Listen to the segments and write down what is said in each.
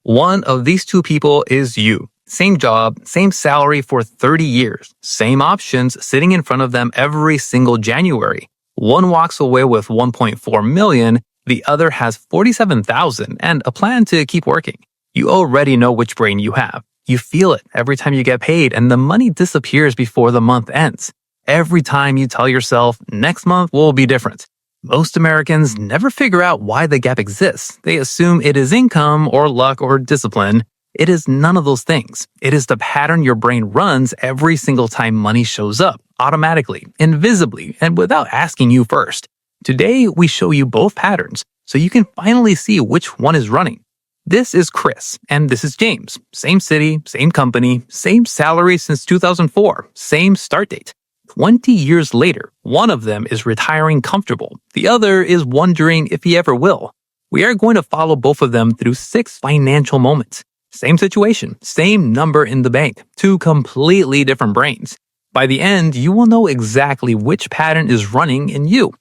One of these two people is you. Same job, same salary for 30 years, same options sitting in front of them every single January. One walks away with 1.4 million, the other has 47,000 and a plan to keep working. You already know which brain you have. You feel it every time you get paid and the money disappears before the month ends. Every time you tell yourself, next month will be different. Most Americans never figure out why the gap exists. They assume it is income or luck or discipline. It is none of those things. It is the pattern your brain runs every single time money shows up, automatically, invisibly, and without asking you first. Today, we show you both patterns so you can finally see which one is running. This is Chris, and this is James. Same city, same company, same salary since 2004, same start date. 20 years later, one of them is retiring comfortable. The other is wondering if he ever will. We are going to follow both of them through 6 financial moments. Same situation, same number in the bank, 2 completely different brains. By the end, you will know exactly which pattern is running in you.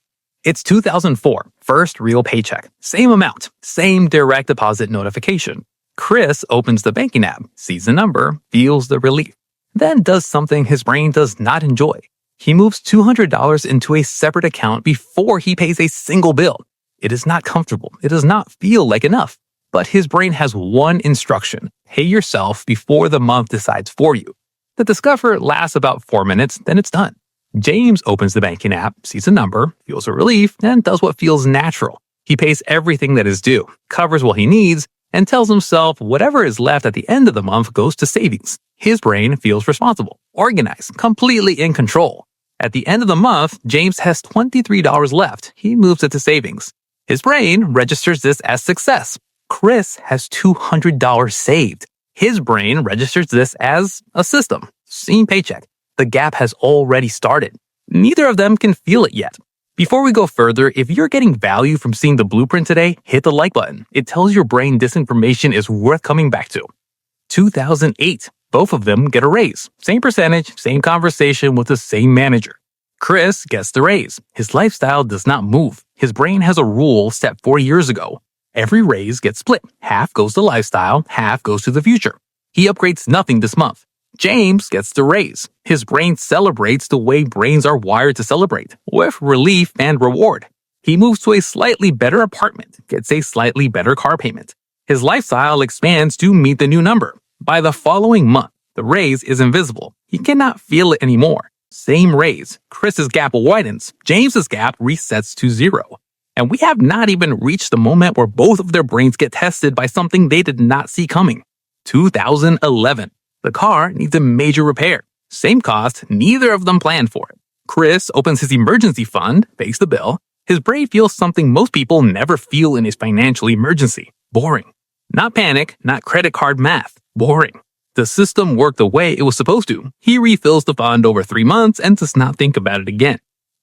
It's 2004, first real paycheck. Same amount, same direct deposit notification. Chris opens the banking app, sees the number, feels the relief, then does something his brain does not enjoy. He moves $200 into a separate account before he pays a single bill. It is not comfortable. It does not feel like enough. But his brain has one instruction: pay yourself before the month decides for you. The discover lasts about 4 minutes, then it's done. James opens the banking app, sees a number, feels a relief, and does what feels natural. He pays everything that is due, covers what he needs, and tells himself whatever is left at the end of the month goes to savings. His brain feels responsible, organized, completely in control. At the end of the month, James has $23 left. He moves it to savings. His brain registers this as success. Chris has $200 saved. His brain registers this as a system. Same paycheck. The gap has already started. Neither of them can feel it yet. Before we go further, if you're getting value from seeing the blueprint today, hit the like button. It tells your brain this information is worth coming back to. 2008. Both of them get a raise. Same percentage, same conversation with the same manager. Chris gets the raise. His lifestyle does not move. His brain has a rule set 4 years ago. Every raise gets split. Half goes to lifestyle, half goes to the future. He upgrades nothing this month. James gets the raise. His brain celebrates the way brains are wired to celebrate, with relief and reward. He moves to a slightly better apartment, gets a slightly better car payment. His lifestyle expands to meet the new number. By the following month, the raise is invisible. He cannot feel it anymore. Same raise. Chris's gap widens. James's gap resets to 0. And we have not even reached the moment where both of their brains get tested by something they did not see coming. 2011. The car needs a major repair. Same cost, neither of them planned for it. Chris opens his emergency fund, pays the bill. His brain feels something most people never feel in a financial emergency. Boring. Not panic, not credit card math. Boring. The system worked the way it was supposed to. He refills the fund over 3 months and does not think about it again.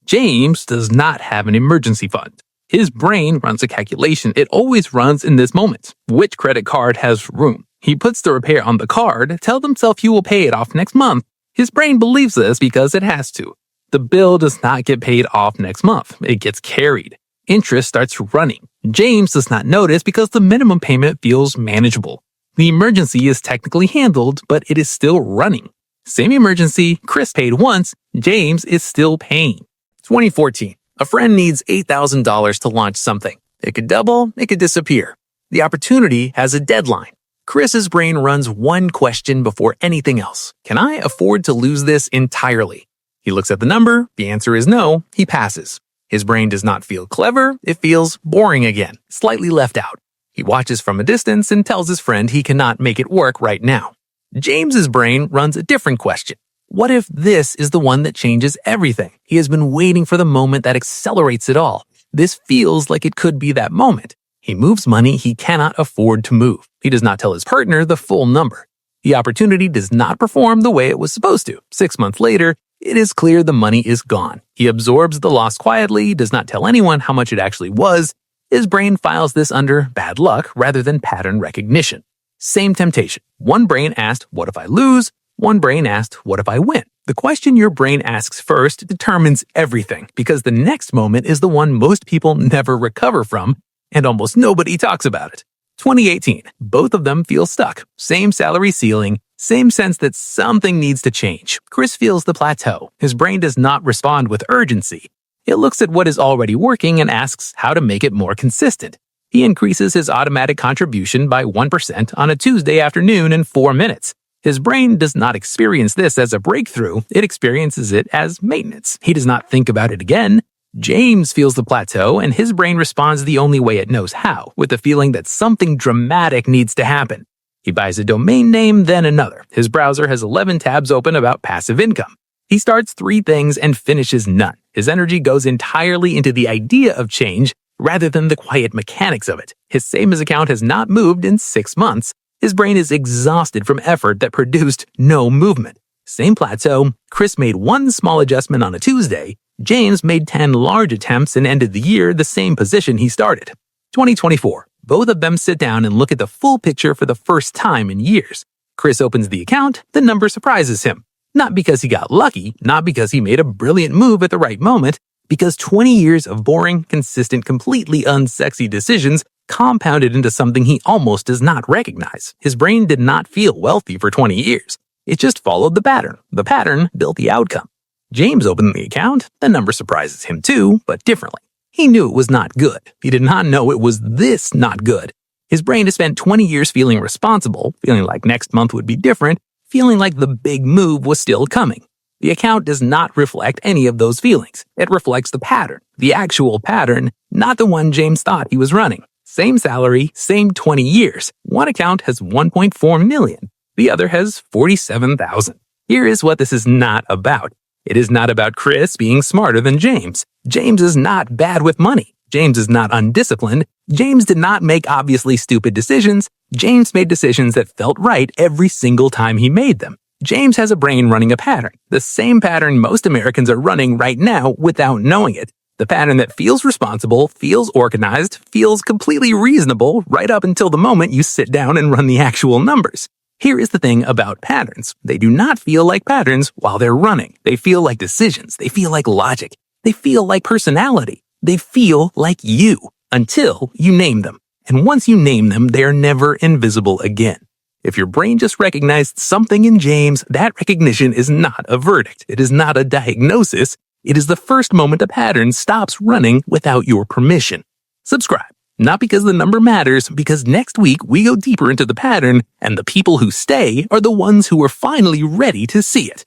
James does not have an emergency fund. His brain runs a calculation it always runs in this moment. Which credit card has room? He puts the repair on the card, tells himself he will pay it off next month. His brain believes this because it has to. The bill does not get paid off next month. It gets carried. Interest starts running. James does not notice because the minimum payment feels manageable. The emergency is technically handled, but it is still running. Same emergency, Chris paid once, James is still paying. 2014. A friend needs $8,000 to launch something. It could double, it could disappear. The opportunity has a deadline. Chris's brain runs one question before anything else. Can I afford to lose this entirely? He looks at the number, the answer is no, he passes. His brain does not feel clever, it feels boring again, slightly left out. He watches from a distance and tells his friend he cannot make it work right now. James's brain runs a different question. What if this is the one that changes everything? He has been waiting for the moment that accelerates it all. This feels like it could be that moment. He moves money he cannot afford to move. He does not tell his partner the full number. The opportunity does not perform the way it was supposed to. 6 months later, it is clear the money is gone. He absorbs the loss quietly, does not tell anyone how much it actually was. His brain files this under bad luck rather than pattern recognition. Same temptation. One brain asked, what if I lose? One brain asked, what if I win? The question your brain asks first determines everything because the next moment is the one most people never recover from, and almost nobody talks about it. 2018. Both of them feel stuck. Same salary ceiling, same sense that something needs to change. Chris feels the plateau. His brain does not respond with urgency. It looks at what is already working and asks how to make it more consistent. He increases his automatic contribution by 1% on a Tuesday afternoon in 4 minutes. His brain does not experience this as a breakthrough, it experiences it as maintenance. He does not think about it again. James feels the plateau, and his brain responds the only way it knows how, with the feeling that something dramatic needs to happen. He buys a domain name, then another. His browser has 11 tabs open about passive income. He starts 3 things and finishes none. His energy goes entirely into the idea of change rather than the quiet mechanics of it. His savings account has not moved in 6 months. His brain is exhausted from effort that produced no movement. Same plateau. Chris made 1 small adjustment on a Tuesday. James made 10 large attempts and ended the year the same position he started. 2024. Both of them sit down and look at the full picture for the first time in years. Chris opens the account. The number surprises him. Not because he got lucky, not because he made a brilliant move at the right moment, because 20 years of boring, consistent, completely unsexy decisions compounded into something he almost does not recognize. His brain did not feel wealthy for 20 years. It just followed the pattern. The pattern built the outcome. James opened the account. The number surprises him too, but differently. He knew it was not good. He did not know it was this not good. His brain has spent 20 years feeling responsible, feeling like next month would be different, feeling like the big move was still coming. The account does not reflect any of those feelings. It reflects the pattern, the actual pattern, not the one James thought he was running. Same salary, same 20 years. One account has 1.4 million. The other has 47,000. Here is what this is not about. It is not about Chris being smarter than James. James is not bad with money. James is not undisciplined. James did not make obviously stupid decisions. James made decisions that felt right every single time he made them. James has a brain running a pattern, the same pattern most Americans are running right now without knowing it. The pattern that feels responsible, feels organized, feels completely reasonable right up until the moment you sit down and run the actual numbers. Here is the thing about patterns. They do not feel like patterns while they're running. They feel like decisions. They feel like logic. They feel like personality. They feel like you until you name them. And once you name them, they are never invisible again. If your brain just recognized something in James, that recognition is not a verdict. It is not a diagnosis. It is the first moment a pattern stops running without your permission. Subscribe. Not because the number matters, because next week we go deeper into the pattern, and the people who stay are the ones who are finally ready to see it.